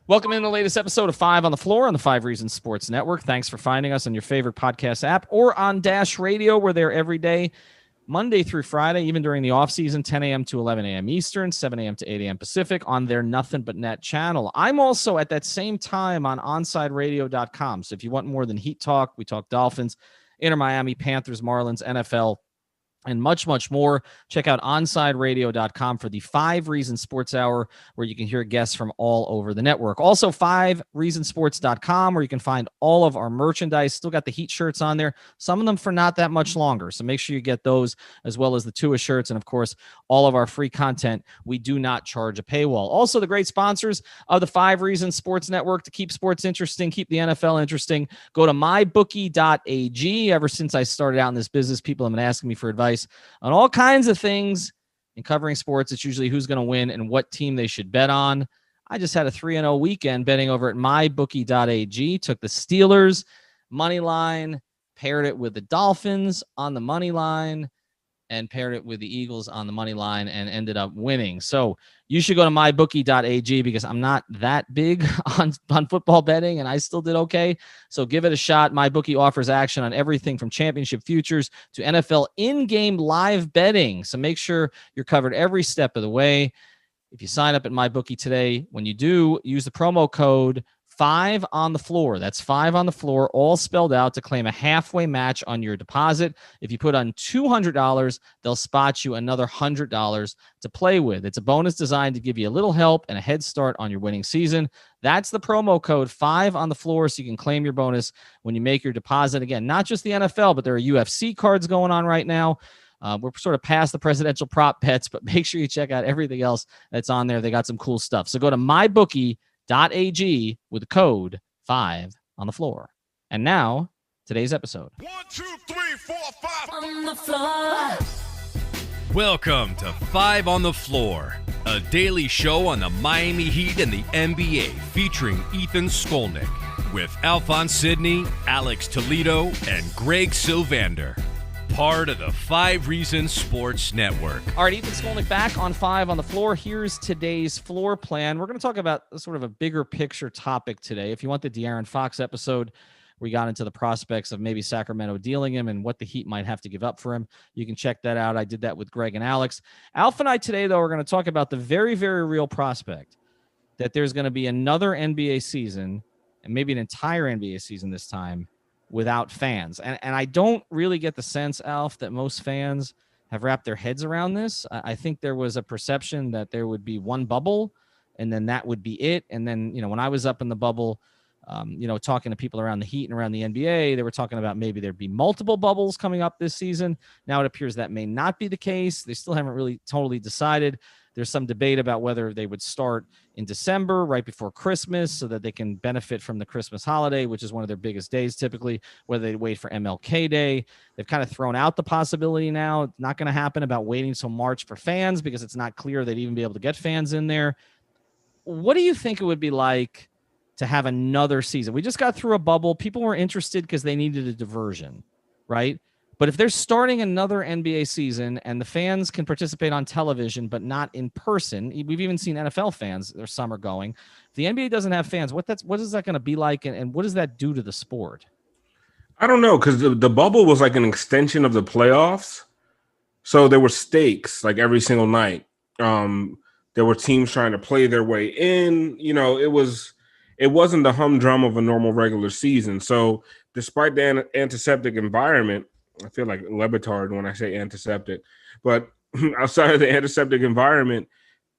Welcome in the latest episode of Five on the Floor on the Five Reasons Sports Network. Thanks for finding us on your favorite podcast app or on Dash Radio. We're there every day, Monday through Friday, even during the off season, 10 a.m. to 11 a.m. Eastern, 7 a.m. to 8 a.m. Pacific on their Nothing But Net channel. I'm also at that same time on OnsideRadio.com. So if you want more than Heat Talk, we talk Dolphins, Inter Miami, Panthers, Marlins, NFL, and much, much more. Check out OnsideRadio.com for the 5 Reasons Sports Hour, where you can hear guests from all over the network. Also, 5reasonsports.com, where you can find all of our merchandise. Still got the Heat shirts on there, some of them for not that much longer. So make sure you get those, as well as the Tua shirts, and of course, all of our free content. We do not charge a paywall. Also, the great sponsors of the 5 Reasons Sports Network to keep sports interesting, keep the NFL interesting. Go to mybookie.ag. Ever since I started out in this business, people have been asking me for advice on all kinds of things in covering sports. It's usually who's going to win and what team they should bet on. I just had a 3-0 weekend betting over at mybookie.ag. Took the Steelers money line, paired it with the Dolphins on the money line, and paired it with the Eagles on the money line, and ended up winning. So you should go to mybookie.ag, because I'm not that big on football betting, and I still did okay. So give it a shot. MyBookie offers action on everything from championship futures to NFL in-game live betting. So make sure you're covered every step of the way. If you sign up at MyBookie today, when you do, use the promo code 5 on the floor. That's 5 on the floor, all spelled out, to claim a halfway match on your deposit. If you put on $200, they'll spot you another $100 to play with. It's a bonus designed to give you a little help and a head start on your winning season. That's the promo code 5 on the floor, so you can claim your bonus when you make your deposit. Again, not just the NFL, but there are UFC cards going on right now. We're sort of past the presidential prop bets, but make sure you check out everything else that's on there. They got some cool stuff. So go to mybookie.ag with the code 5 on the floor. And now, today's episode. 1, 2, 3, 4, 5 on the floor. Welcome to 5 on the Floor, a daily show on the Miami Heat and the NBA, featuring Ethan Skolnick with Alphonse Sidney, Alex Toledo, and Greg Sylvander. Part of the 5 Reasons Sports Network. All right, Ethan Skolnick back on 5 on the floor. Here's today's floor plan. We're going to talk about sort of a bigger picture topic today. If you want the De'Aaron Fox episode, we got into the prospects of maybe Sacramento dealing him and what the Heat might have to give up for him. You can check that out. I did that with Greg and Alex. Alf and I today, though, are going to talk about the very, very real prospect that there's going to be another NBA season, and maybe an entire NBA season this time, without fans. And I don't really get the sense, Alf, that most fans have wrapped their heads around this. I think there was a perception that there would be one bubble, and then that would be it. And then, when I was up in the bubble, talking to people around the Heat and around the NBA, they were talking about maybe there'd be multiple bubbles coming up this season. Now it appears that may not be the case. They still haven't really totally decided. There's some debate about whether they would start in December, right before Christmas, so that they can benefit from the Christmas holiday, which is one of their biggest days typically, whether they wait for MLK Day. They've kind of thrown out the possibility now. It's not going to happen about waiting till March for fans, because it's not clear they'd even be able to get fans in there. What do you think it would be like to have another season? We just got through a bubble. People were interested because they needed a diversion, right? But if they're starting another NBA season and the fans can participate on television but not in person, we've even seen NFL fans, their summer going. If the NBA doesn't have fans, what is that going to be like, and what does that do to the sport? I don't know, because the bubble was like an extension of the playoffs. So there were stakes like every single night. There were teams trying to play their way in. It wasn't the humdrum of a normal regular season. So despite the antiseptic environment, I feel like Lebitard when I say antiseptic, but outside of the antiseptic environment,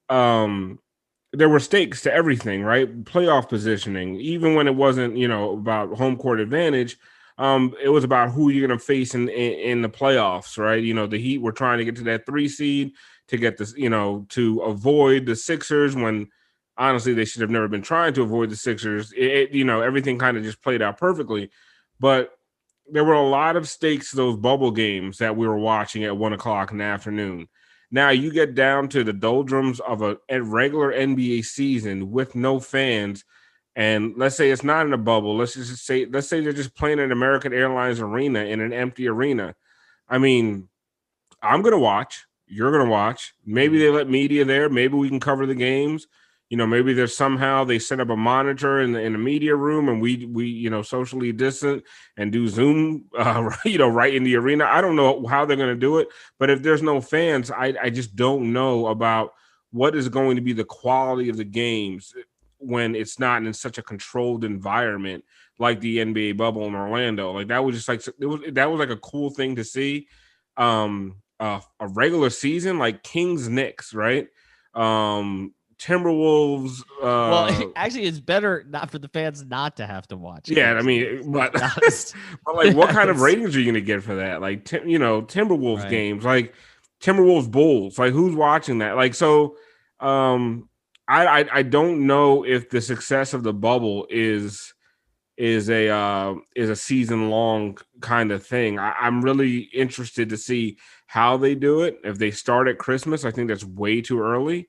there were stakes to everything, right? Playoff positioning, even when it wasn't, about home court advantage, it was about who you're going to face in the playoffs, right? The Heat were trying to get to that 3 seed to get this, to avoid the Sixers, when honestly they should have never been trying to avoid the Sixers. Everything kind of just played out perfectly, but there were a lot of stakes to those bubble games that we were watching at 1:00 in the afternoon. Now you get down to the doldrums of a regular NBA season with no fans. And let's say it's not in a bubble. Let's say they're just playing at American Airlines Arena in an empty arena. I mean, I'm going to watch. You're going to watch. Maybe they let media there. Maybe we can cover the games. maybe there's somehow they set up a monitor in the media room and we socially distant and do Zoom, right in the arena. I don't know how they're going to do it, but if there's no fans, I just don't know about what is going to be the quality of the games when it's not in such a controlled environment like the NBA bubble in Orlando. Like that was just like, that was like a cool thing to see. A regular season, like Kings Knicks, right? Timberwolves. Well, actually, it's better not for the fans not to have to watch. Yeah, I mean, but like, what kind of ratings are you going to get for that? Like, Timberwolves Right. games, like Timberwolves Bulls, like who's watching that? Like, so, I don't know if the success of the bubble is a season long kind of thing. I'm really interested to see how they do it. If they start at Christmas, I think that's way too early.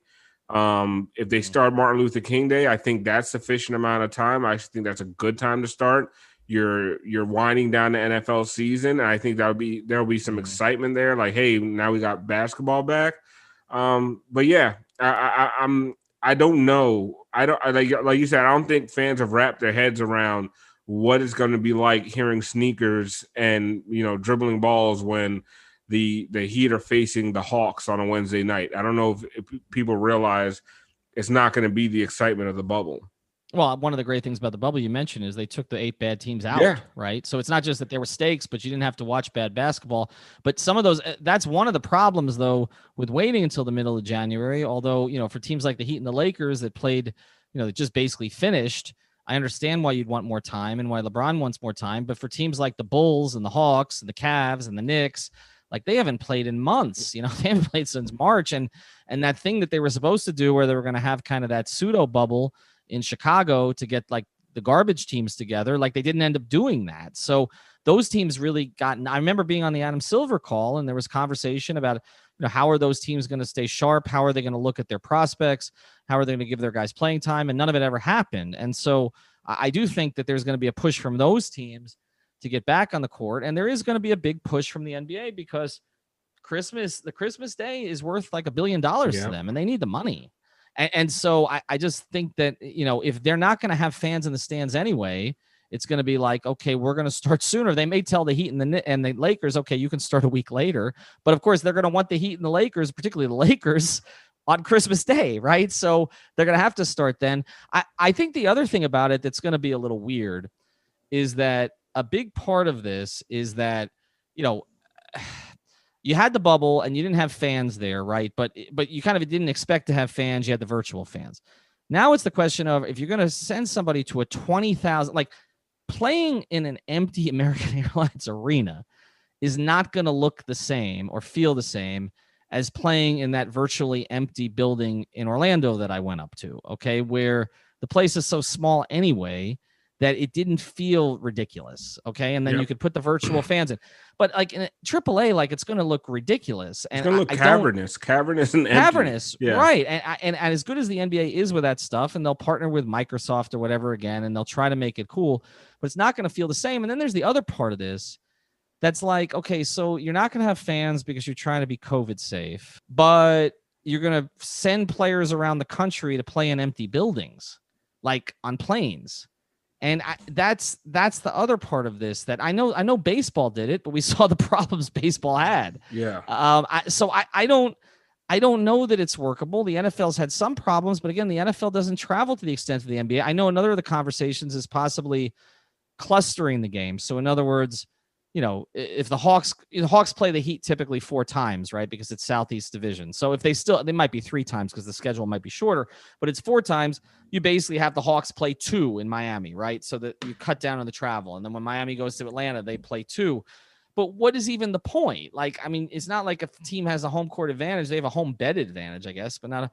If they start Martin Luther King Day, I think that's sufficient amount of time. I think that's a good time to start. You're winding down the NFL season, and I think there'll be some excitement there. Like, hey, now we got basketball back. But yeah, I don't know. Like you said, I don't think fans have wrapped their heads around what it's going to be like hearing sneakers and dribbling balls when the Heat are facing the Hawks on a Wednesday night. I don't know if people realize it's not going to be the excitement of the bubble. Well, one of the great things about the bubble you mentioned is they took the 8 bad teams out, right? So it's not just that there were stakes, but you didn't have to watch bad basketball. But some of those, that's one of the problems, though, with waiting until the middle of January. Although, for teams like the Heat and the Lakers that played, that just basically finished, I understand why you'd want more time and why LeBron wants more time. But for teams like the Bulls and the Hawks and the Cavs and the Knicks, like they haven't played in months, they haven't played since March. And that thing that they were supposed to do where they were going to have kind of that pseudo bubble in Chicago to get like the garbage teams together, like they didn't end up doing that. So those teams really I remember being on the Adam Silver call and there was conversation about, how are those teams going to stay sharp? How are they going to look at their prospects? How are they going to give their guys playing time? And none of it ever happened. And so I do think that there's going to be a push from those teams to get back on the court. And there is going to be a big push from the NBA because the Christmas day is worth like $1 billion to them and they need the money. And so I just think that, if they're not going to have fans in the stands anyway, it's going to be like, okay, we're going to start sooner. They may tell the Heat and the Lakers, okay, you can start a week later. But of course, they're going to want the Heat and the Lakers, particularly the Lakers, on Christmas Day, right? So they're going to have to start then. I think the other thing about it that's going to be a little weird is that a big part of this is that, you had the bubble and you didn't have fans there, right? But you kind of didn't expect to have fans. You had the virtual fans. Now it's the question of if you're going to send somebody to a 20,000, like playing in an empty American Airlines Arena is not going to look the same or feel the same as playing in that virtually empty building in Orlando that I went up to, okay, where the place is so small anyway that it didn't feel ridiculous, okay? And then you could put the virtual fans in. But like in AAA, like it's going to look ridiculous. And it's going to look cavernous and empty. Cavernous, right. And as good as the NBA is with that stuff, and they'll partner with Microsoft or whatever again, and they'll try to make it cool, but it's not going to feel the same. And then there's the other part of this that's like, okay, so you're not going to have fans because you're trying to be COVID safe, but you're going to send players around the country to play in empty buildings, like on planes. And that's the other part of this that I know baseball did it, but we saw the problems baseball had. Yeah. I don't know that it's workable. The NFL's had some problems, but again, the NFL doesn't travel to the extent of the NBA. I know another of the conversations is possibly clustering the game. So in other words, if the Hawks play the Heat typically 4 times, right? Because it's Southeast Division. So if they might be 3 times because the schedule might be shorter, but it's 4 times. You basically have the Hawks play 2 in Miami, right? So that you cut down on the travel. And then when Miami goes to Atlanta, they play 2. But what is even the point? Like, I mean, it's not like if the team has a home court advantage, they have a home bed advantage, I guess, but not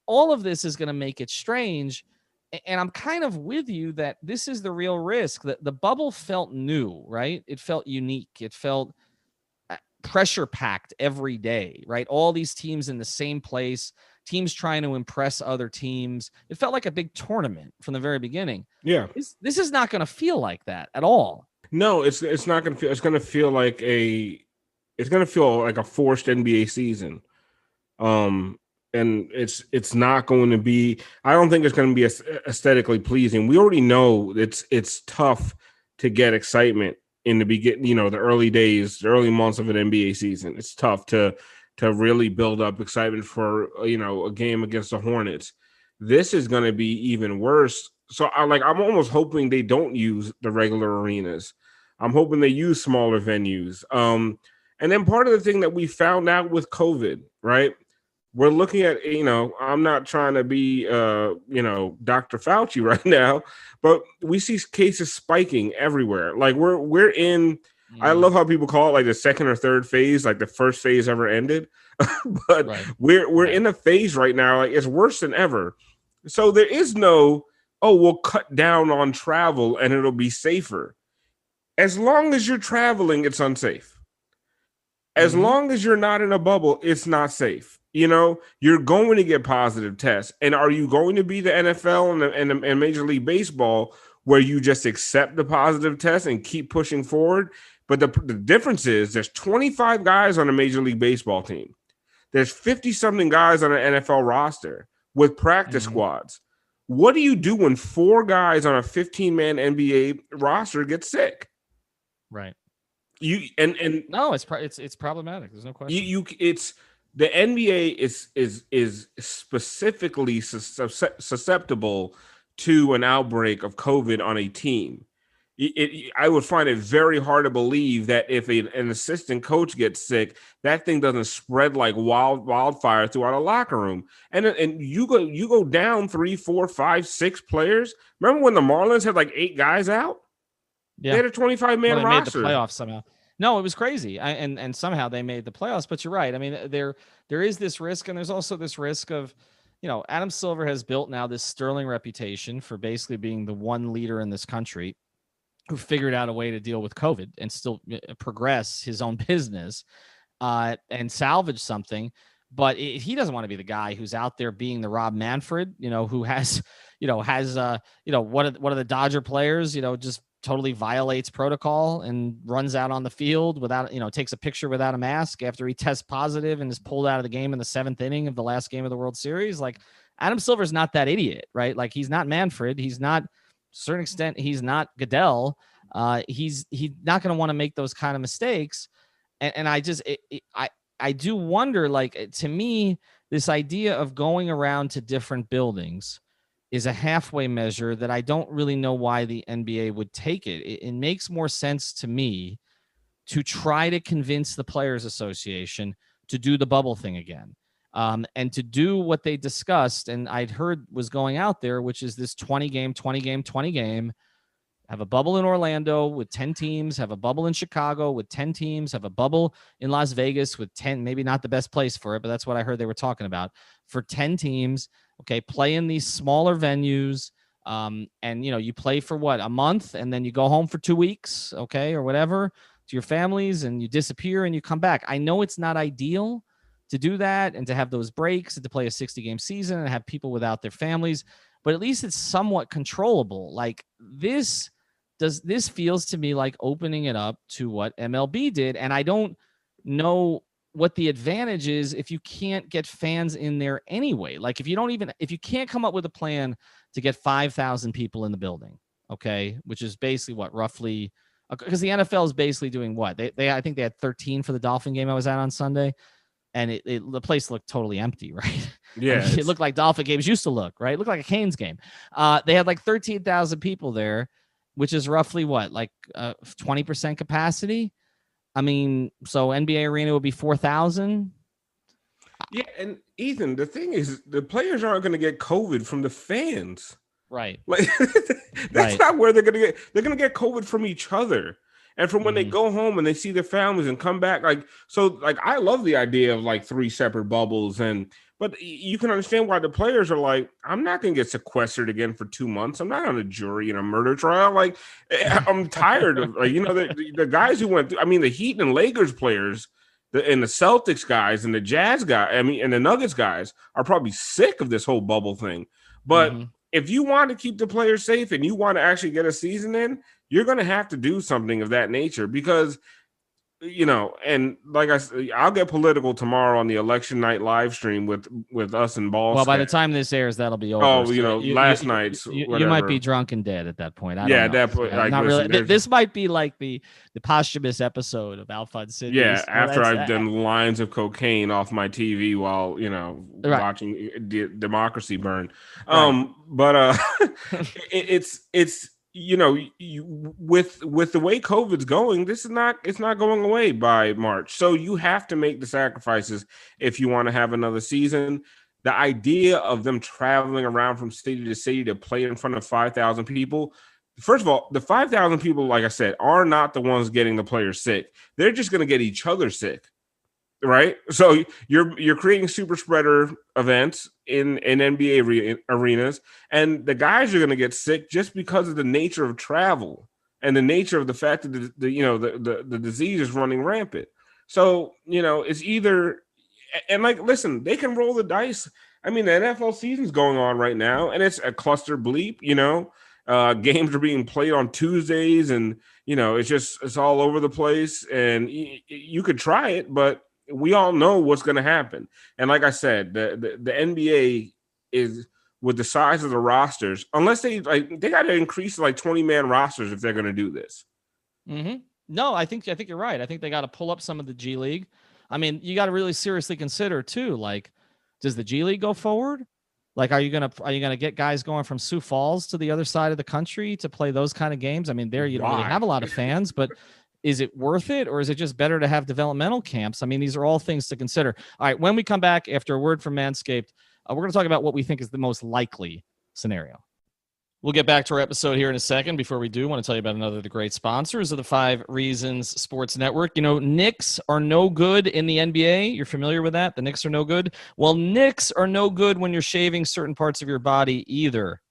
all of this is going to make it strange. And I'm kind of with you that this is the real risk. That the bubble felt new, right? It felt unique. It felt pressure packed every day, right? All these teams in the same place, teams trying to impress other teams. It felt like a big tournament from the very beginning. Yeah. This is not going to feel like that at all. No, it's not going to feel. It's going to feel like a forced NBA season. and it's not going to be. I don't think it's going to be aesthetically pleasing. We already know it's tough to get excitement in the beginning. You know, the early days, the early months of an NBA season. It's tough to really build up excitement for a game against the Hornets. This is going to be even worse. So I'm almost hoping they don't use the regular arenas. I'm hoping they use smaller venues. And then part of the thing that we found out with COVID, right? We're looking at, I'm not trying to be, Dr. Fauci right now, but we see cases spiking everywhere. Like we're in, I love how people call it like the second or third phase, like the first phase ever ended. But right. we're in a phase right now, like it's worse than ever. So there is no, we'll cut down on travel and it'll be safer. As long as you're traveling, it's unsafe. As long as you're not in a bubble, it's not safe. You're going to get positive tests. And are you going to be the NFL and Major League Baseball where you just accept the positive test and keep pushing forward? But the difference is there's 25 guys on a Major League Baseball team. There's 50-something guys on an NFL roster with practice squads. What do you do when 4 guys on a 15-man NBA roster get sick? Right. No, it's problematic. There's no question. It's the NBA is specifically susceptible to an outbreak of COVID on a team. I would find it very hard to believe that if an assistant coach gets sick, that thing doesn't spread like wildfire throughout a locker room. And you go down 3, 4, 5, 6 players. Remember when the Marlins had like 8 guys out? Yeah. They had a 25-man roster. Made the playoffs somehow. No, it was crazy. And somehow they made the playoffs. But you're right. I mean, there is this risk, and there's also this risk of, Adam Silver has built now this sterling reputation for basically being the one leader in this country who figured out a way to deal with COVID and still progress his own business and salvage something. But he doesn't want to be the guy who's out there being the Rob Manfred, who has one of the Dodger players, just totally violates protocol and runs out on the field without, takes a picture without a mask after he tests positive and is pulled out of the game in the 7th inning of the last game of the World Series. Like Adam Silver's not that idiot, right? Like he's not Manfred. He's not, to a certain extent, he's not Goodell. He's not going to want to make those kind of mistakes. And I do wonder, like, to me, this idea of going around to different buildings is a halfway measure that I don't really know why the NBA would take it. It makes more sense to me to try to convince the Players Association to do the bubble thing again, and to do what they discussed and I'd heard was going out there, which is this 20 game, have a bubble in Orlando with 10 teams, have a bubble in Chicago with 10 teams, have a bubble in Las Vegas with 10, maybe not the best place for it, but that's what I heard they were talking about, for 10 teams. Okay, play in these smaller venues, and you play for a month, and then you go home for 2 weeks, okay, or whatever, to your families, and you disappear and you come back. I know it's not ideal to do that and to have those breaks and to play a 60-game season and have people without their families, but at least it's somewhat controllable. Like this feels to me like opening it up to what MLB did, and I don't know what the advantage is if you can't get fans in there anyway. Like if you can't come up with a plan to get 5,000 people in the building, okay, which is basically roughly, because the NFL is basically doing what I think they had 13 for the Dolphin game I was at on Sunday, and the place looked totally empty, right? Yeah, it looked like Dolphin games used to look, right? It looked like a Canes game. They had like 13,000 people there, which is roughly 20% capacity. I mean, so NBA Arena would be 4,000. Yeah, and Ethan, the thing is, the players aren't going to get COVID from the fans, right? Like that's not where they're going to get. They're going to get COVID from each other, and from when they go home and they see their families and come back. I love the idea of like 3 separate bubbles, but you can understand why the players are like, I'm not going to get sequestered again for 2 months. I'm not on a jury in a murder trial. Like, I'm tired of, the guys who went through, I mean, the Heat and Lakers players and the Celtics guys and the Jazz guys, and the Nuggets guys are probably sick of this whole bubble thing. But if you want to keep the players safe and you want to actually get a season in, you're going to have to do something of that nature, because and like I said, I'll get political tomorrow on the election night live stream with us and Ball. Well, by the time this airs, that'll be over. Oh, So last night's you might be drunk and dead at that point. I yeah, don't know. that point, like, not listen, really. This might be like the posthumous episode of Alphonse Sidney. Yeah, after I've done lines of cocaine off my TV while watching democracy burn. Right. But it's with the way COVID's going, it's not going away by March. So you have to make the sacrifices if you want to have another season. The idea of them traveling around from city to city to play in front of 5,000 people. First of all, the 5,000 people, like I said, are not the ones getting the players sick. They're just going to get each other sick, right? So you're creating super spreader events in NBA arenas, and the guys are going to get sick just because of the nature of travel and the nature of the fact that the disease is running rampant. So it's either. And listen, they can roll the dice. I mean, the NFL season's going on right now, and it's a cluster bleep. Games are being played on Tuesdays, and it's all over the place. And you could try it, but we all know what's going to happen. And like I said, the NBA is with the size of the rosters, unless they got to increase to 20-man rosters if they're going to do this. Mm-hmm. No, I think you're right. I think they got to pull up some of the G League. I mean, you got to really seriously consider too. Does the G League go forward? Are you gonna get guys going from Sioux Falls to the other side of the country to play those kind of games? I mean, there you don't really have a lot of fans, but is it worth it, or is it just better to have developmental camps? I mean, these are all things to consider. All right, when we come back after a word from Manscaped, we're going to talk about what we think is the most likely scenario. We'll get back to our episode here in a second. Before we do, I want to tell you about another of the great sponsors of the 5 Reasons Sports Network. Knicks are no good in the NBA. You're familiar with that? The Knicks are no good? Well, Knicks are no good when you're shaving certain parts of your body either.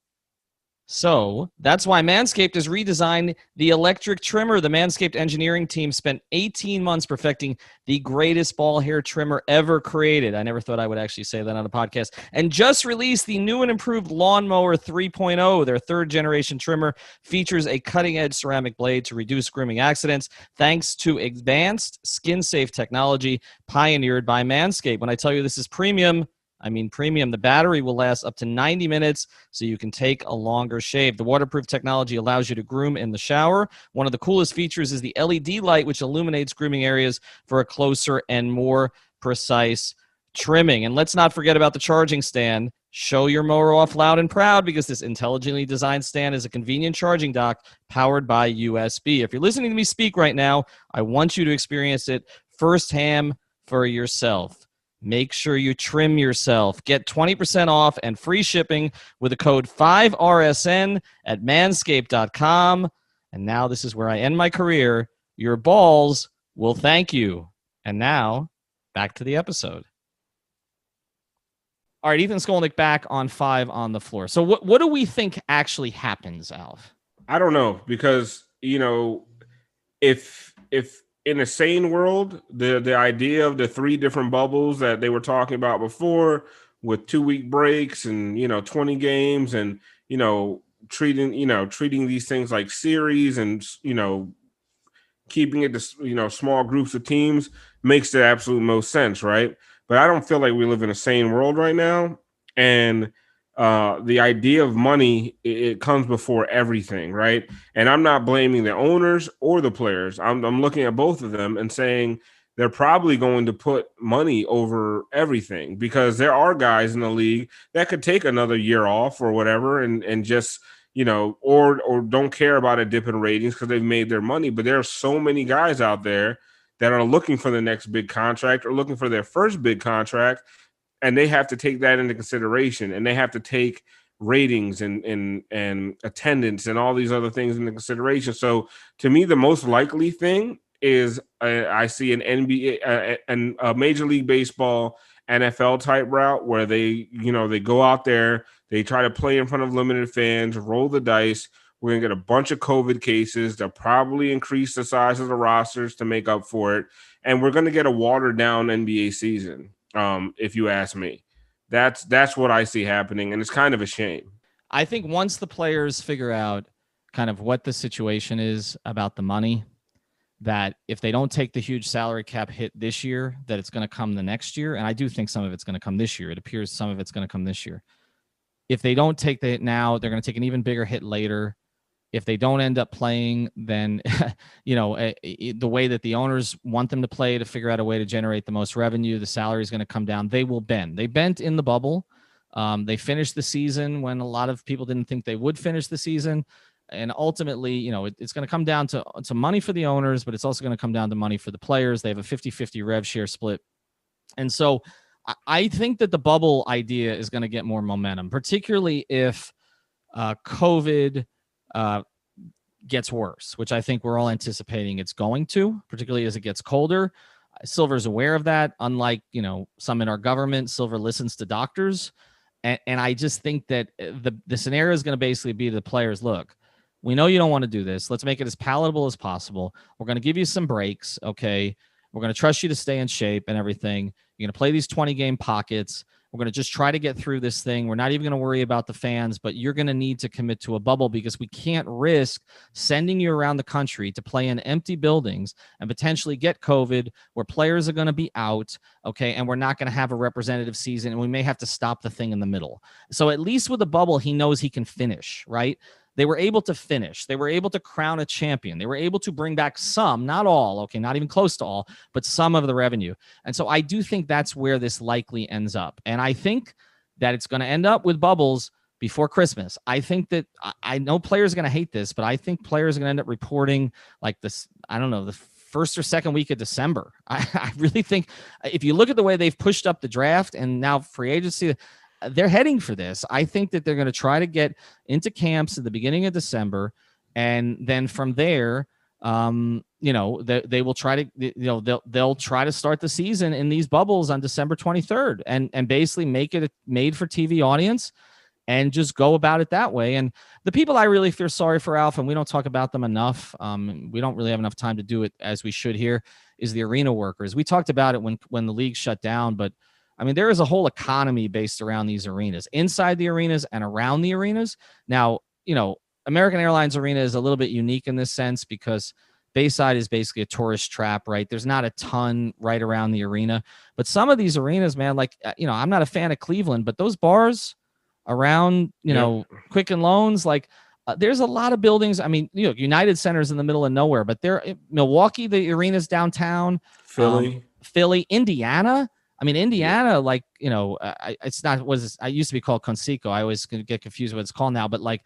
So that's why Manscaped has redesigned the electric trimmer. The Manscaped engineering team spent 18 months perfecting the greatest ball hair trimmer ever created. I never thought I would actually say that on a podcast. And just released the new and improved Lawnmower 3.0. Their third-generation trimmer features a cutting-edge ceramic blade to reduce grooming accidents thanks to advanced skin-safe technology pioneered by Manscaped. When I tell you this is premium, I mean premium. The battery will last up to 90 minutes, so you can take a longer shave. The waterproof technology allows you to groom in the shower. One of the coolest features is the LED light, which illuminates grooming areas for a closer and more precise trimming. And let's not forget about the charging stand. Show your mower off loud and proud, because this intelligently designed stand is a convenient charging dock powered by USB. If you're listening to me speak right now, I want you to experience it firsthand for yourself. Make sure you trim yourself. Get 20% off and free shipping with the code 5RSN at manscaped.com. And now this is where I end my career. Your balls will thank you. And now, back to the episode. All right, Ethan Skolnick back on 5 on the floor. So what do we think actually happens, Alf? I don't know, because, if in a sane world, the idea of the 3 different bubbles that they were talking about before, with 2-week breaks and 20 games, and treating these things like series, and keeping it to small groups of teams, makes the absolute most sense, right? But I don't feel like we live in a sane world right now, and the idea of money, it comes before everything, right? And I'm not blaming the owners or the players. I'm looking at both of them and saying they're probably going to put money over everything, because there are guys in the league that could take another year off or whatever, and just or don't care about a dip in ratings because they've made their money. But there are so many guys out there that are looking for the next big contract or looking for their first big contract. And they have to take that into consideration, and they have to take ratings and attendance and all these other things into consideration. So to me, the most likely thing is I see an NBA and a Major League Baseball NFL type route where they go out there, they try to play in front of limited fans, roll the dice. We're going to get a bunch of COVID cases. They'll probably increase the size of the rosters to make up for it. And we're going to get a watered down NBA season. If you ask me, that's what I see happening. And it's kind of a shame. I think once the players figure out kind of what the situation is about the money, that if they don't take the huge salary cap hit this year, that it's going to come the next year. And I do think some of it's going to come this year. It appears some of it's going to come this year. If they don't take the hit now, they're going to take an even bigger hit later. If they don't end up playing, then, the way that the owners want them to play to figure out a way to generate the most revenue, the salary is going to come down. They will bend. They bent in the bubble. They finished the season when a lot of people didn't think they would finish the season. And ultimately, it's going to come down to money for the owners, but it's also going to come down to money for the players. They have a 50-50 rev share split. And so I think that the bubble idea is going to get more momentum, particularly if COVID gets worse, which I think we're all anticipating it's going to, particularly as it gets colder. Silver's aware of that. Unlike, some in our government, Silver listens to doctors. And I just think that the scenario is going to basically be the players, look, we know you don't want to do this. Let's make it as palatable as possible. We're going to give you some breaks, okay? We're going to trust you to stay in shape and everything. You're going to play these 20-game pockets. We're going to just try to get through this thing. We're not even going to worry about the fans, but you're going to need to commit to a bubble because we can't risk sending you around the country to play in empty buildings and potentially get COVID where players are going to be out, okay, and we're not going to have a representative season, and we may have to stop the thing in the middle. So at least with the bubble, he knows he can finish, right? They were able to finish. They were able to crown a champion. They were able to bring back some, not all, okay, not even close to all, but some of the revenue. And so I do think that's where this likely ends up. And I think that it's going to end up with bubbles before Christmas. I think that I know players are going to hate this, but I think players are going to end up reporting like this, I don't know, the first or second week of December. I really think if you look at the way they've pushed up the draft and now free agency, they're heading for this. I think that they're going to try to get into camps at the beginning of December. And then from there, they will try to, they'll try to start the season in these bubbles on December 23rd and basically make it a made for TV audience and just go about it that way. And the people I really feel sorry for, Alf, and we don't talk about them enough. We don't really have enough time to do it as we should here, is the arena workers. We talked about it when the league shut down, but I mean, there is a whole economy based around these arenas, inside the arenas and around the arenas. Now, American Airlines Arena is a little bit unique in this sense because Bayside is basically a tourist trap, right? There's not a ton right around the arena. But some of these arenas, man, like, I'm not a fan of Cleveland, but those bars around, Quicken Loans, like, there's a lot of buildings. I mean, United Center's in the middle of nowhere, but Milwaukee, the arena's downtown. Philly, Indiana. I mean, Indiana, like, it's not, I used to be called Conseco. I always get confused what it's called now, but like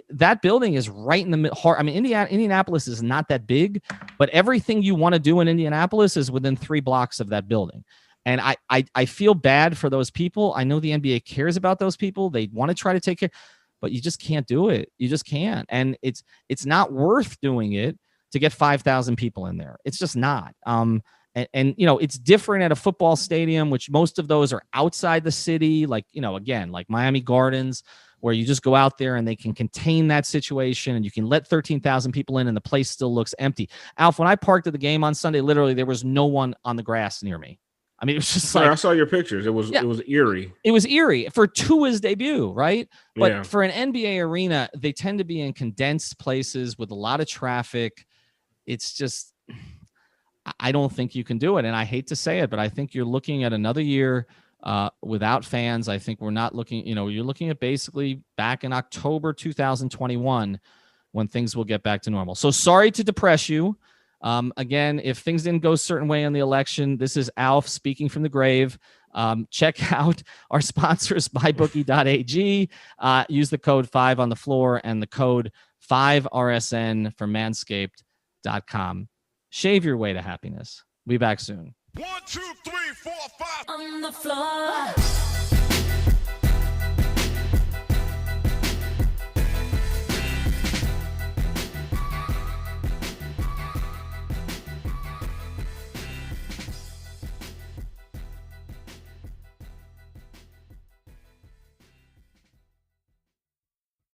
that building is right in the heart. I mean, Indianapolis is not that big, but everything you want to do in Indianapolis is within 3 blocks of that building. And I feel bad for those people. I know the NBA cares about those people. They want to try to take care, but you just can't do it. You just can't. And it's not worth doing it to get 5,000 people in there. It's just not. And it's different at a football stadium, which most of those are outside the city, like, again, like Miami Gardens, where you just go out there and they can contain that situation and you can let 13,000 people in and the place still looks empty. Alf, when I parked at the game on Sunday, literally there was no one on the grass near me. I mean, it was just I saw your pictures. It was eerie. It was eerie for Tua's debut, right? But for an NBA arena, they tend to be in condensed places with a lot of traffic. It's just, I don't think you can do it. And I hate to say it, but I think you're looking at another year without fans. I think we're not looking, you're looking at basically back in October 2021 when things will get back to normal. So sorry to depress you. Again, if things didn't go a certain way in the election, this is Alf speaking from the grave. Check out our sponsors, mybookie.ag. Use the code 5 on the floor and the code 5RSN for manscaped.com. Shave your way to happiness. We'll be back soon. 1, 2, 3, 4, 5 on the floor.